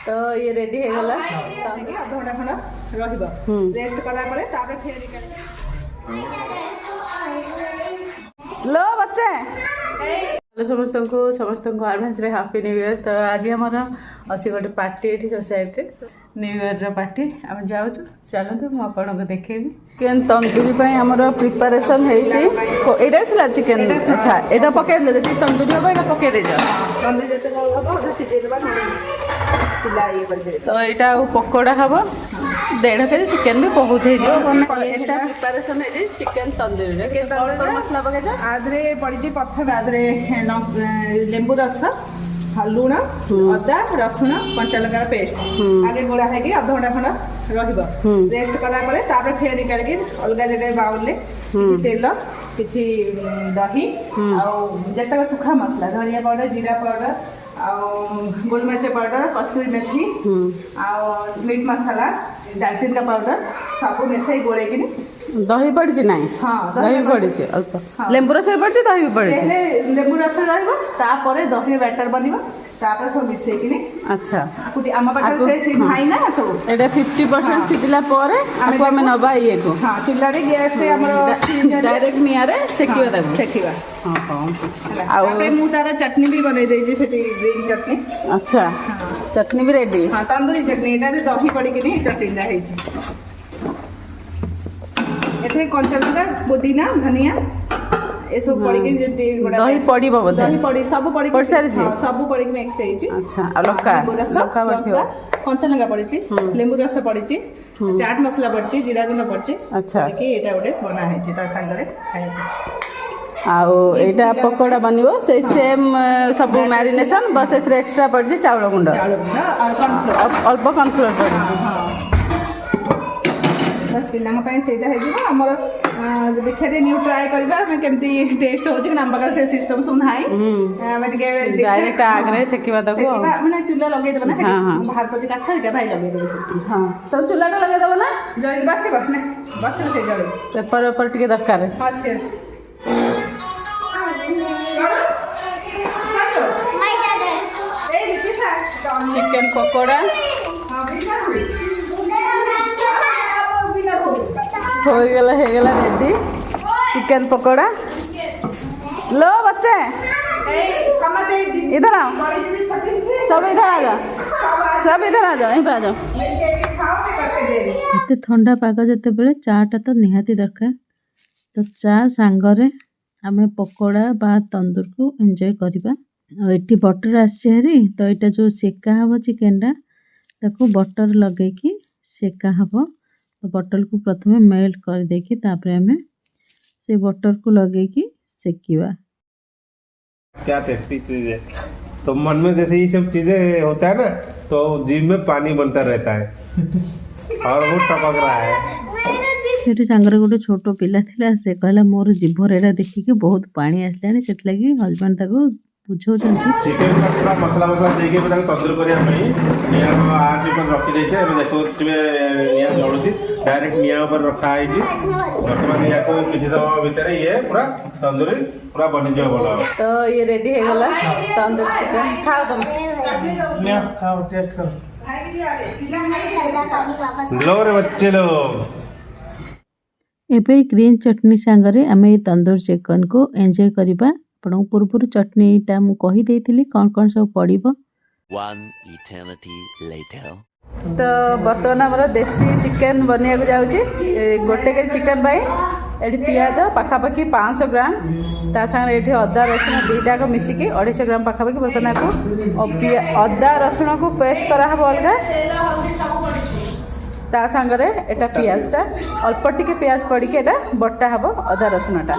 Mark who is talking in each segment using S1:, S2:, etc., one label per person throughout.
S1: तो ये रेडी हो गला
S2: आधा घंटा खंड रहिबो रेस्ट कला परे तापर फेर
S1: लो बच्चे समस्त को एडवांस रे हैप्पी न्यू ईयर। तो आज आमर अच्छी गोटे पार्टी ये सोसाइटी न्यू ईयर पार्टी आम जाऊँ चलते मुझे आपको देखेबी चिकेन तंदूरी आमर प्रिपारेसन होता चिकेन। अच्छा यहाँ पकड़ जी तंदूरी हम यहाँ पकड़ तो यहाँ पकोड़ा हम 1.5 केजी चिकेन भी बहुत प्रिपारेसन है चिकेन तंदूरी मसला पकड़
S2: आधे पड़ी प्रथम आधे लेंबू रस लुण अदा रसुण कंचा लंकार पेस्ट आगे गोड़ा है आधा घंटा खंड रहिबो रेस्ट कला परे तापर फेर निकाल के अलग जगह बाउल ले किछि तेल किछि दही आ जतक सुखा मसला धनिया पाउडर जीरा पाउडर आ गोलमरिच पाउडर कस्तूरी मेथी आ मीट मसाला दालचीनी का पाउडर सब मिसई गोले कि
S1: दही पड़ी ना। हाँ दही पड़ी अल्प लेंबू रस पड़ी दही भी पड़ी
S2: लेंबू रस रही दही बैटर बन सब मिसेकिनी।
S1: अच्छा
S2: आम पाखे से भाई ना सब
S1: एटा 50% सिझला पर आको हमें नबा ये को।
S2: हां चुल्ला रे गैस से हमर
S1: डायरेक्ट निया रे सेकिबा ताको
S2: सेकिबा।
S1: हां हां आ
S2: आपे मु तारा चटनी भी बनै दै छी सेठी ग्रीन चटनी।
S1: अच्छा चटनी भी रेडी।
S2: हां तंदूरी चटनी एटा रे दही पड़ी कि चटनी दा है एथे कंचा लंका पुदीना धनिया ए सब पड़ी के
S1: दही पड़ी बोधे
S2: दही पड़ी सब पड़ी
S1: पड़ सारी छी
S2: सब पड़ी के मिक्स है छी।
S1: अच्छा आ लका लका पड़थियो
S2: कंचा लंका पड़ी छी लेंबू रस पड़ी छी चाट मसाला पड़ी छी जीरा गुंड पड़ी छी।
S1: अच्छा
S2: कि एटा ओडे बना है छी ता संग रे खाए
S1: आउ एटा पकोड़ा बनिबो से सेम सब मैरिनेशन बस एथरे एक्स्ट्रा पड़ छी चावल गुंड
S2: और कॉर्नफ्लोर
S1: अल्प कॉर्नफ्लोर पड़ छी।
S2: हां बस पिलांग पय सेटा हे जिवो हमर देखा दे न्यू ट्राई करबा हम केमती टेस्ट हो जे नाम बगर से सिस्टम सुन हाई हम के
S1: डायरेक्ट आगरे सेकिबा तको
S2: माने चूल्हा लगे देबो ना बाहर पजे काठा के भाई लगे देबो। हां तो चूल्हा का लगे देबो ना जई बस बस से जड़े
S1: पेपर पेपर टिके दरकार है।
S2: हां से
S1: चिकेन पकोड़ा हो गला रेडी चिकेन पकोड़ा। लो बच्चे इधर आओ सब इधर आ जाओ सब इधर आ जाओ यहीं पे आ जाओ। एते ठंडा पाग जते बेले चाटा तो निहाती दरकार तो चा सांगरे आमे पकोड़ा बा तंदूर को एंजॉय करबा। एटी बटर आसी तो यहाँ जो सेका हम चिकेनटा ताको बटर लगे कि सेका हम तो बटर को प्रथम मेल्ट कर देकी तापर हमें से बटर को लगे कि सेकिवा।
S3: क्या टेस्टी चीज है तो मन में जैसे ये सब चीजें होता है ना तो जीभ में पानी बनता रहता है और वो टपक रहा है।
S1: सेठी सांगरे गोटे छोट पिला थिला से कहला मोर जीभर एटा देखिके बहुत पानी आसलानी सेत लगी हस्बैंड ताको बुझौछंती
S3: चिकन का पूरा मसाला देके तंदूर करिया निया आज ऊपर रखी देछे एमे देखो तुमे निया जळुची डायरेक्ट निया ऊपर रखा है जी वर्तमान निया को किछि समय भीतर ये पूरा तंदूरी पूरा बन जाए बोला।
S1: तो ये रेडी हो गला तंदूर चिकन खाओ तुम
S3: निया खाओ टेस्ट करो लो रे बच्चे लोग।
S1: एबे ग्रीन चटनी सांगरे आमे तंदूर चिकन को एंजॉय करबा। आपन पूर्व चटनीटा मु कही देइथिली कौन सब पड़िबो। तो बर्तमान हमर देसी चिकन बनिया को जाउची 1 केजी चिकन बाई एठी पियाज पाखापाखि 500 ग्राम ता संगे एठी अदा रसुण दुईटा को मिसिकी 250 ग्राम पाखापाखि बर्तमान को अदा रसुण को पेस्ट करा हबो अलगा ता संगे एटा पियाजटा अल्प टिके पियाज पड़ी के एटा बट्टा हबो अदा रसुणटा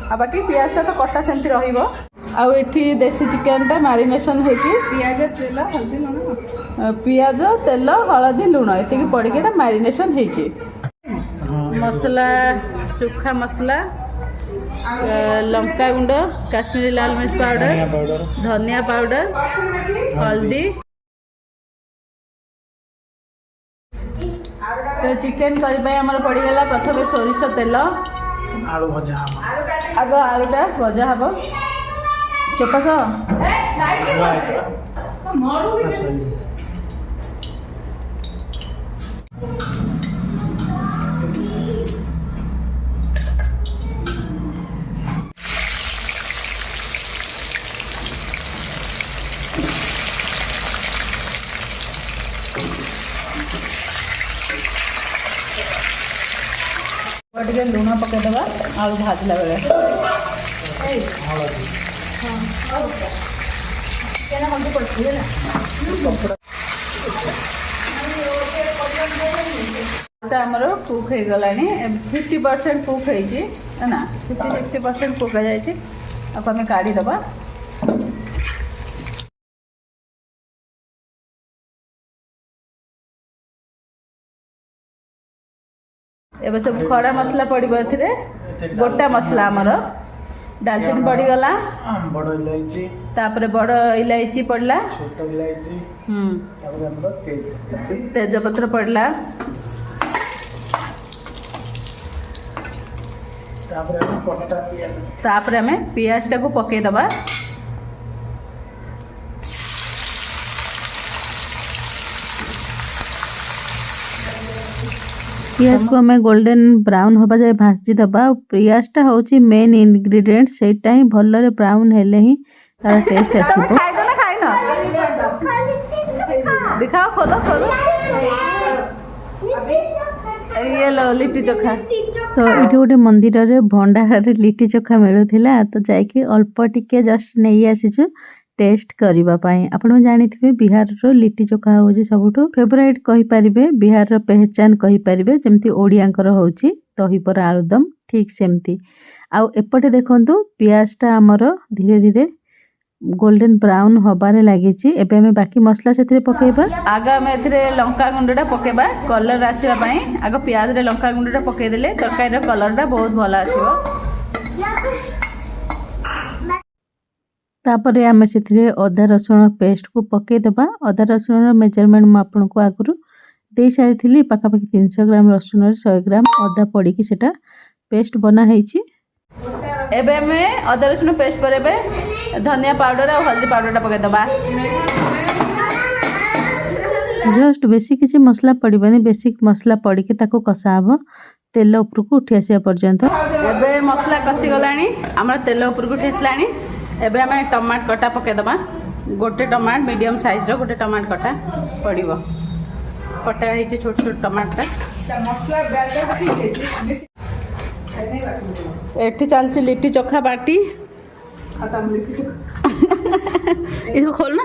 S1: आ बाकी पियाजटा तो कटा सेमती रहिबो। आउ एठी देसी चिकनटा मैरिनेशन होकी पियाज तेल हळदी लुण एतिकी पड़ी के मैरिनेशन होईची। मसला सुखा मसला लंका गुंड काश्मीरी लाल मिर्च पाउडर धनिया पाउडर हल्दी। तो चिकेन करबा हमर पड़ी गला प्रथम सोरिष तेल
S4: आलू भजा
S1: आग आलूटा भजा हम चोपा
S2: ଟିକେ ଲୁଣ ପକେଇଦେବା ଆଳୁ ଭାଜିଲା ବେଳେ। ଆମର କୁକ୍ ହେଇଗଲାଣି 50% କୁକ୍ ହେଇଛି ନା 50-60% କୁକ୍ ହେଇଯାଇଛି। ତାକୁ ଆମେ କାଢ଼ିଦେବା। ଏବେ ସବୁ ଖଡ଼ା ମସଲା ପଡ଼ିବ ଏଥିରେ। ଗୋଟା ମସଲା ଆମର ଡାଲଚିନି ପଡ଼ିଗଲା,
S4: ବଡ଼ ଇଲାଇଚି,
S2: ତାପରେ ବଡ଼ ଇଲାଇଚି ପଡ଼ିଲା,
S4: ଛୋଟ ଇଲାଇଚି, ତାପରେ ଆମର
S2: ତେଜପତ୍ର ପଡ଼ିଲା, ତାପରେ ଆମେ ପିଆଜଟାକୁ ପକେଇଦେବା।
S1: पियाज को आम गोल्डन ब्राउन होगा जाए भाजी दबा। पियाजटा हूँ मेन इनग्रेडिएंट सेटा ही भलरे ब्राउन हेले ही तार टेस्ट आसीबो।
S2: दिखाओ खोलो खोलो ये लो लिट्टी चोखा।
S1: तो ये गोटे मंदिर रे भंडार लिट्टी चोखा मिलूला तो जाकि अल्प टिके जस्ट नहीं आसीचु टेस्ट करबा पाई। आपण जानिथिबे बिहार रो लिट्टी चोखा होची सबुठो फेवरेट कहि परिबे, बिहार रो पहचान कहि परिबे। जेमती ओडियांकर होची दहीपर आलुदम ठीक सेमती। आ एपटे देखंतु पियाजटा हमर धीरे धीरे गोल्डन ब्राउन होबारे लागिची। एबे हमें बाकी मसला सेथिरे पकेबा।
S2: आगा हमें एथिरे लंका गुंडटा पकेबा कलर आसीबा पई। आगा पियाज रे लंका गुंडटा पके देले तरकारी रो कलरटा बहुत भल आसीबो।
S1: तापरे आमे सेथिरे अदा रसुण पेस्ट को पके दबा। अदा रसुण रो मेजरमेंट म आपन को आगुरु देई सारिथिली। पाखापाखि 300 ग्राम रसुण रे 100 ग्राम अदा पड़ी कि सेटा पेस्ट बना हेची।
S2: एबे हमें अदा रसुण पेस्ट परेबे धनिया पाउडर और हल्दी पाउडरटा पके दबा।
S1: जस्ट बेसी किसी मसला पड़िबनी, बेसिक मसला पड़ी कि ताको कसा हबो तेल ऊपर को उठी आसिया पर्यंत।
S2: एबे मसला कसी गलानी हमरा तेल ऊपर को उठी आसलानी। एबे हमें टमाट कटा पके दबा। गोटे टमाट मीडियम साइज रो गोटे टमाट कटा पड़िबो। कटा हिचे छोट छोट टमाटा मसला बैटर एठी चलची लिट्टी चोखा बाटी। इसको खोलना,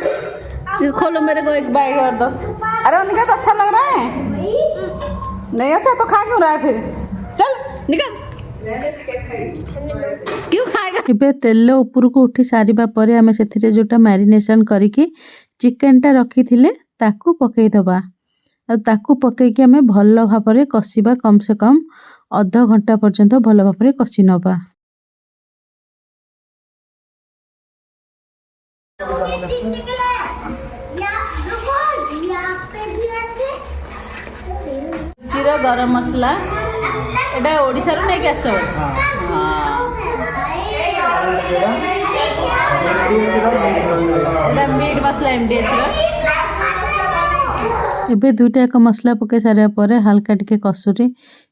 S2: इसको खोलो मेरे को एक बाइट कर दो। अरे निकाल, अच्छा लग रहा है? नहीं अच्छा तो खा क्यों रहा है फिर? चल निकल। क्यों खाएगा?
S1: इबे तेल ऊपर को उठी सारिबा परे आमे सेथिरे जोटा मैरिनेशन करिकि चिकनटा रखिथिले ताकू पकेई दबा। आ ताकू पकेई कि आमे भलो भाबरे कसिबा। कम से कम आधा घंटा पर्यंत भलो भाबरे कसी नबा।
S2: जीरा गरम मसला एटा ओडिसा रो नै के आसो। एटा मीट मसला एमडीएच रो।
S1: एबे दुईटा एक मसला पके सारे परे हल्का टिके कसुरी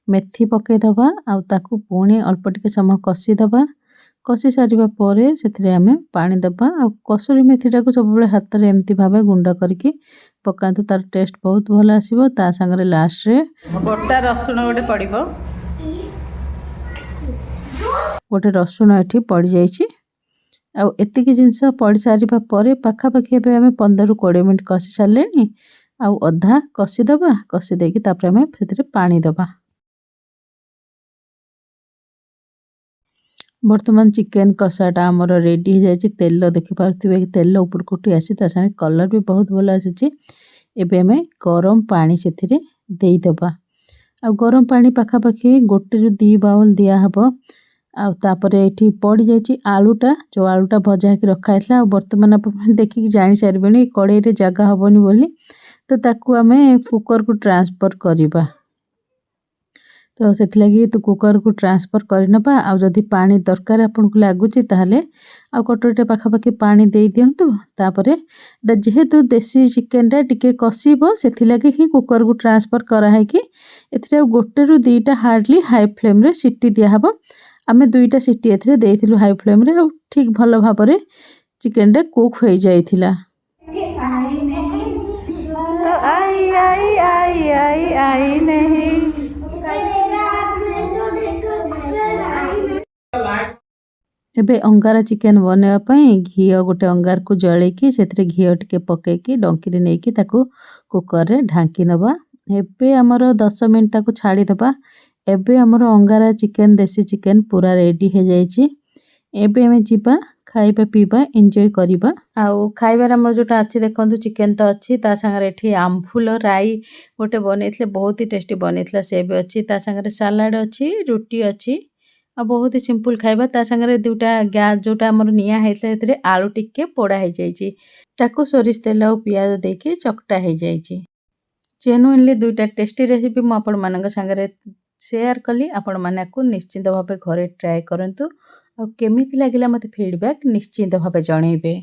S1: मेथी पके दबा। आ ताकू पुणी अल्प टिके समय कसी दबा। कसी सारिबा परे सेथिरे आमे पानी दबा। आ कसुरी मेथीटा को सब बेले हाथ रे एम्ति भाबे गुंड करके पकांतु, तार टेस्ट बहुत भल आसीबो। ता संगरे लास्ट रे
S2: गोटा रसुण गोटे पड़िबो।
S1: गोटे रसुण एठी पड़ जाइछि। आ एतिकी जिंस पड़ सारिबा परे पाखापाखि एबे आमे 15-20 मिनिट कसी सारलेनी। आ अधा कसी दबा। कसी देकी तापर आमे फेतरे पानी दबा। वर्तमान चिकन कषाटा आमर रेडी हो जाए। तेल देखि पार्थिबे तेल ऊपर को उठी आसी, ता संगे कलर भी बहुत भल आसी। एबे हमें गरम पानी सेथिरे देई दबा। आ गरम पानी पाखापाखि 1-2 बाउल दिया हबो। आ तापरे एठी पड़ी जाइछि आलूटा, जो आलूटा भजा के रखा हैतला। आ वर्तमान आपण देखि जानि सारबेनी कड़ाई रे जगह हबोनी बोली, तो ताकू आमे कुकर को ट्रांसफर करिबा। तो सेथ लगी तो कुकर को ट्रांसफर कर नबा। आ जदी पानी दरकार आपन को लागुची ताहले आ कटोरीटे पाखापाखि पानी दे दियंतु। तापरे जेहेतु देसी चिकनटा टिके कसीबो सेथि लगी ही कुकर को ट्रांसफर करा है कि एथिरे 1-2टा हार्डली हाई फ्लेम रे सिटी दिया हबो। आमे 2टा सिटी एथिरे देइथिलु हाई फ्लेम रे। ठीक भलो भाबरे चिकनटा कुक होई जाइथिला। आई आई आई आई आई नहीं ଏବେ ଅଙ୍ଗାର ଚିକେନ୍ ବନେଇବା ପାଇଁ ଘିଅ ଗୋଟେ ଅଙ୍ଗାରକୁ ଜଳେଇକି ସେଥିରେ ଘିଅ ଟିକେ ପକେଇକି ଡଙ୍କିରେ ନେଇକି ତାକୁ କୁକରରେ ଢାଙ୍କି ନେବା। ଏବେ ଆମର 10 ମିନିଟ୍ ତାକୁ ଛାଡ଼ିଦେବା। ଏବେ ଆମର ଅଙ୍ଗାର ଚିକେନ୍ ଦେଶୀ ଚିକେନ୍ ପୁରା ରେଡ଼ି ହେଇଯାଇଛି। ଏବେ ଆମେ ଯିବା ଖାଇବା ପିଇବା ଏନ୍ଜୟ କରିବା। ଆଉ ଖାଇବାରେ ଆମର ଯେଉଁଟା ଅଛି ଦେଖନ୍ତୁ ଚିକେନ୍ ତ ଅଛି, ତା ସାଙ୍ଗରେ ଏଠି ଆମ୍ବୁଲ ରାଇ ଗୋଟେ ବନେଇଥିଲେ, ବହୁତ ହି ଟେଷ୍ଟି ବନେଇଥିଲା, ସେ ବି ଅଛି। ତା ସାଙ୍ଗରେ ସାଲାଡ଼ ଅଛି, ରୁଟି ଅଛି, ଆଉ ବହୁତ ହି ସିମ୍ପଲ୍ ଖାଇବା। ତା ସାଙ୍ଗରେ ଦୁଇଟା ଯେଉଁଟା ଆମର ନିଆଁ ହେଇଥିଲା ସେଥିରେ ଆଳୁ ଟିକେ ପୋଡ଼ା ହେଇଯାଇଛି, ତାକୁ ସୋରିଷ ତେଲ ଆଉ ପିଆଜ ଦେଇକି ଚକଟା ହେଇଯାଇଛି। ଜେନୁଇନଲି ଦୁଇଟା ଟେଷ୍ଟି ରେସିପି ମୁଁ ଆପଣମାନଙ୍କ ସାଙ୍ଗରେ ସେୟାର କଲି। ଆପଣମାନେ ଆକୁ ନିଶ୍ଚିନ୍ତ ଭାବେ ଘରେ ଟ୍ରାଏ କରନ୍ତୁ, ଆଉ କେମିତି ଲାଗିଲା ମୋତେ ଫିଡ଼ବ୍ୟାକ୍ ନିଶ୍ଚିନ୍ତ ଭାବେ ଜଣେଇବେ।